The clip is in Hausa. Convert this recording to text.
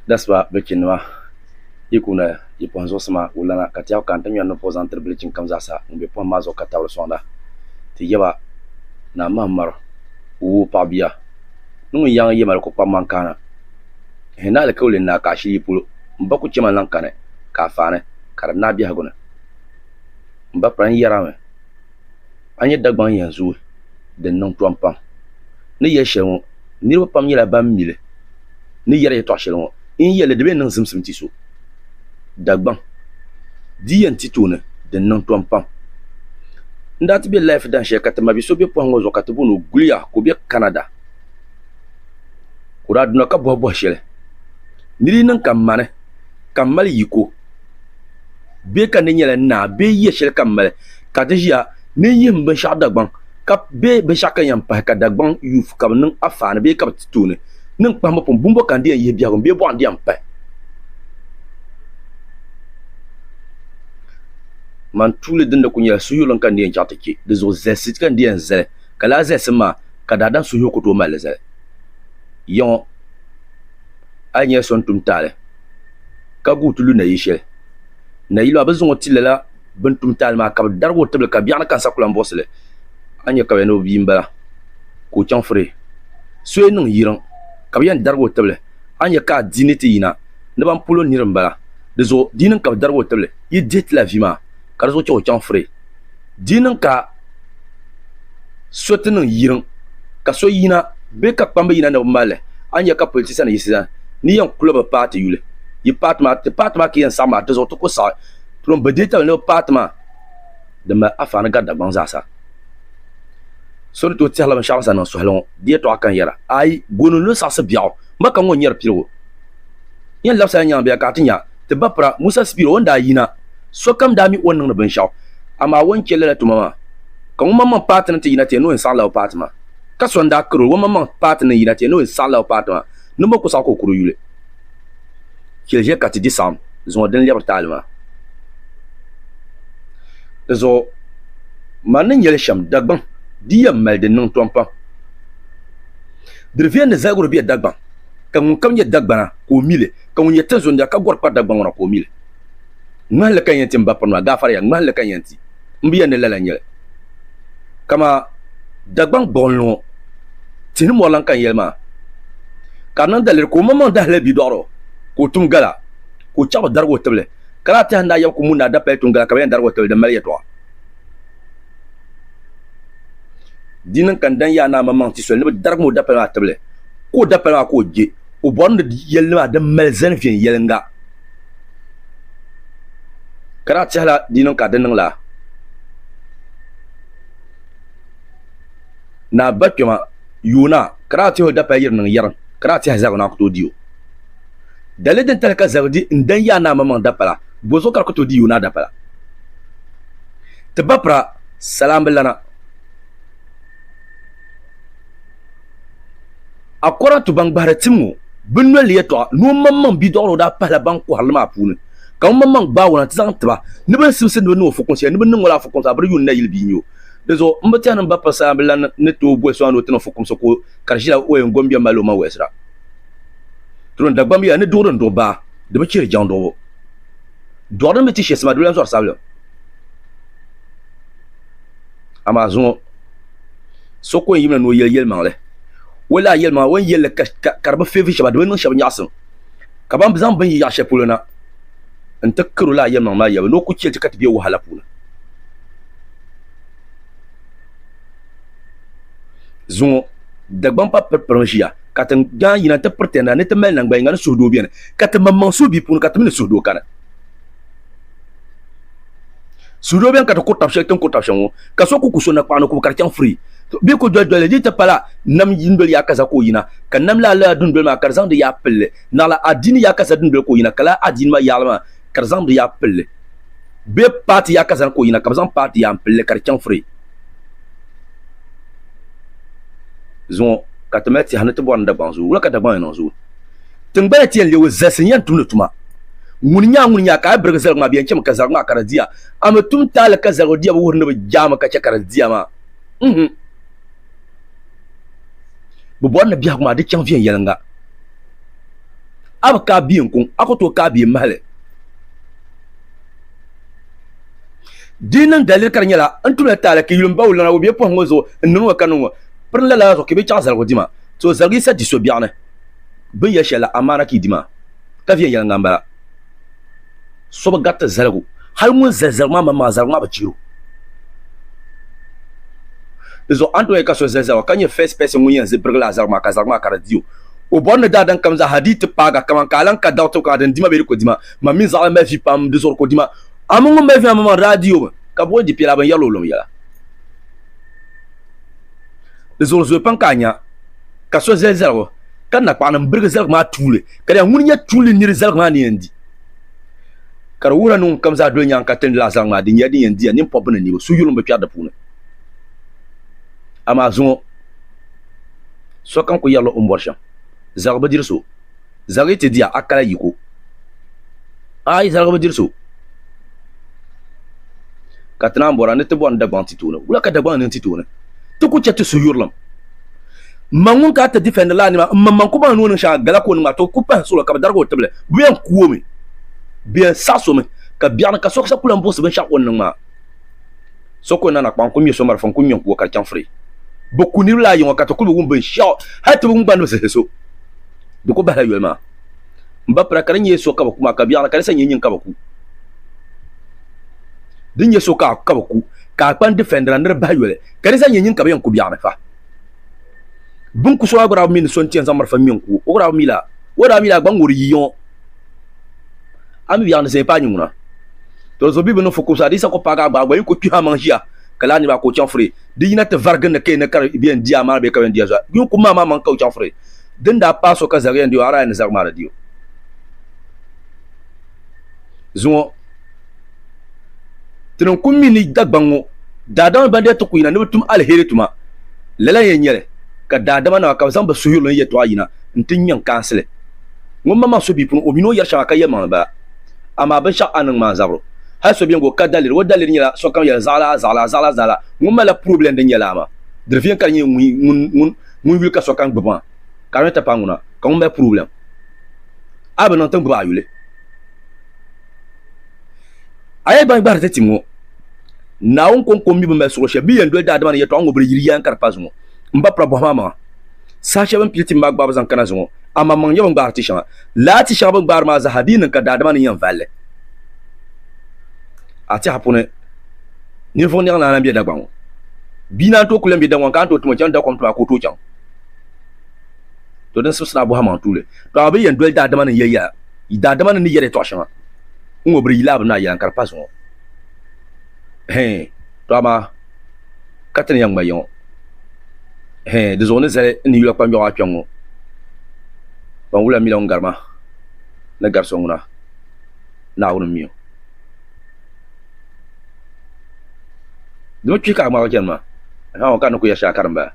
Dasba bekinwa ikuna iponzo sama ulana katia kanta nyanno posantre bleaching kamza sa ngbe pon mazo katawlo sonda ti yeba na mamar wu pabia nungu yang yemal ko pamankana hena le kawle na ka shi pulo mbaku chema lankane ka fane kar na biya gona mba pran yarame anye dagban yanzu den non tompam ni yeshewo ni ro pam yela bam mile ni yere to shelo in yele de ben nan simsim ti so dagban diyan titune den non tompam ndati be life dan shekata mabi so be pongo zo katubu no gulia ko be Canada kura duna ka bobo shele niri nan kamane kamal yiko be kan ne nyela na be ye shele kamal kadijia ne yim be sha dagban ka be shaka yam pa ka dagban yuf kam nan afana be ka titune nan pamba pon bumbo kan de ye bia ko be bo andi am pa man tule dinda kunya suyulon kan de chatiki de zo zesit kan de zel kala zesma kada dan suyu ko to mal zel yon anya son tumtale ka gutulu na yishe na yilo abazon otilela ben tumtale ma ka dargo tebel ka biana kan sakulan bosle anya ka no bimbala ko chanfre soy nung yiran ka bian dargo tebel anya ka diniti yina ne ban pulo nirambala de zo dinin ka dargo tebel yi dit la vima ka zo cho chanfre dinin ka sotin yiran ka so yina be ka pamba yina na male anya ka politician yisa ni yan club party yule yi partma ki yan sama to to ko sa tron bedeta no partma de ma afana ga da banza sa so to tiala ma shansa na so halon die to akan yara ai gonu lo sa se biao maka ngon yer piro yan lapsa nya be ka tinya te bapra musa spiro onda yina so kam da mi wonnan ben shaw ama won kele to mama kan mama partner te yina te no sa la partma ka so nda kro wo mama partner yina te no sa la partma no mo ko sa ko kuro yule kilje ka ti disam zo den lebar talma zo manin yel sham dagban diyam malde non tompa drevien de zagro bi dagban kan kam ye dagbana ko mile kan ye tenzo nda ka gor pa dagban wana ko mile ngal kan yanti mbapon ma gafar ya ngal kan yanti mbiya ne lala nyel kama dagban bonlo tin mo lan kan yelma kanan dalir ko mamman dahle bi doro ko tum gala ko chaba dargo teble kala ta handa yam ko munna da pay tum gala ka ben dargo teble de maliya to dinan kan dan ya na mamman ti so ne dargo da pay teble ko da pay ko je o bonde yelma da melzen fin yelenga kala ta hala dinan ka dan la na bakuma yuna kala ta da pay yirnan yaran karati hazag na ko dio daleden tal ka zagdi ndan ya na mamman dapala bozo kar ko to dio na dapala te bapra salam lana akora to bang baratimu bunno liyeto no mamman bi doro da pala bang ko halma punu kan mamman ba wona tsan tba ne ban simse no fo konse ne ban wala fo konsa bar yun na yilbi nyo dezo mbati an bappa salam lana ne to bo so ando tino fo konso ko karjila o en gombia malo ma wesra tron dagbam ya ne doron do ba de ba kire jando doron meti chesma do lan so sablo amazon so ko yimna no yel mangle wala yel ma won yel karba fevi shaba do no shaba nyasan kabam bizan ban ya shepulona en takru la yel ma ya no ku ce ta katbe wahala pula zon dagban pa perpronjia katan gan yina ta pertena ne ta mel nan gba ngana sodo bien katan mamman so bi pun katan ne sodo kana sodo bien katan ko tapshe tan ko tapshe wo ka so ku kuso na kwano ko karchan free bi ko do le di ta pala nam yindol ya kaza ko yina kan nam la dundol ma karzan de ya pelle na la adini ya kaza dundol ko yina kala adini ma yalma karzan de ya pelle be party ya kaza ko yina karzan party ya pelle karchan free zon katamati hanatu bonda banzu wala kata ban zo tingba ti lewo zasinyan tunutuma munya ka bergesel ma biyan cem kazar ma karadia am tum tal kazar dia wo ne jama ka ce karadia ma bu bon biya ma de cem fiyan yelanga ab ka biin kun akoto ka biin mahale dinan dalil kar nyala antula tala ki yulum bawul na obi po ngozo nnu kanu prin la so ke be cha zalgo dima so zalgi sa diso biane bin ya shela amana ki dima ka fiye yanga ngambara so ba gatta zalgo hal mun zalzalma ma zalma ba ciro zo anto e ka so zalzalwa kanye first person mun yanzu birgla zalma ka radio o bonne da dan kamza hadith paga kaman kalan ka dawto ka dan dima be ko dima ma min za ma fi pam de ko dima amungu me fi ma radio ka bo di pila ban yalo lom yala de zo pankanya ka so zalzalwa kan na kwana birga zalma tule kada mun nya tule ni zalma ni ndi kar wura nun kamza do nyan ka ten la zalma di nya di ndi ni popna ni su yulum be piada puna ama zo so kan ko yalo umborsha zalba dirso zalite dia akala yiko ay zalba dirso katna mbora ne te bon da ban tituna wala ka da ban ne tituna to ku chatu su yurlam mangun ka ta defend la ni man ko ban non sha gala ko ma to ku pa so ka dargo teble bien kuomi bien saso me ka bien ka so sa kulam bo se ben sha wonn ma so ko na kwan ko mi so mar fon ko nyon ko ka chan free beaucoup ni la yon ka to ko bu ben sha ha to bu ban no se so de ko bala yelma mba pra kare nye so ka ba kuma ka bien ka sa nyin ka ba ku din ye so ka ba ku ka kwan defend ran ba yele ka sa nyin ka ba yon ku bien fa bun ku so agora min son tien zamar fa min ku ora mila gban wori yon ami bien ne c'est pas nyuna to zo bibe no foko sa di sa ko paga ba ko tu ha manjia kala ni ba ko chan free di na te vargan ne ke ne kar bien dia ma be ka ben dia zo yu ku mama man ka chan free den da paso ka zarian dio ara ne zarma radio zo tinon kummi ni dagbango dadan bande to kuina ne tum alheri tuma lala yenyere ka dadama na ka zamba suyulo ye to ayina ntin yan kansele ngomma ma so bi pun omino yar shaka yema ba ama ban sha anan ma zabro ha so bien go ka dalir wo dalir nyala so kam ya zala ngomma la problème de nyala ma de vient kan mun wil ka so kan gban kan ta panguna kan ngomma problème aba non tan gba yule ay ban bar ta timo na on kon mi be so she bi yendo dadama ne ye to ngobri yiri yan karpazumo mba prabo mama sache ban piliti mbag baba zan kana zongo ama man yaban bar ti shama la ti shama bar ma za hadin ka dadama ni yan valle ati hapune ni fo ni na bi dagban bina to kulen bi dagban kan to tumo chan da kom to akoto chan to den susna bo hama tule to abi yan dol dadama ni yaya dadama ni yere to shama ngobri yilab na yan karpa zongo to ama katani yang bayon de zone zale ni yula kwa mbiwa kyango ban wula mila ngarma na garso nguna na wuna miyo dimo chika ma kyan ma ha ka no ku ya sha karamba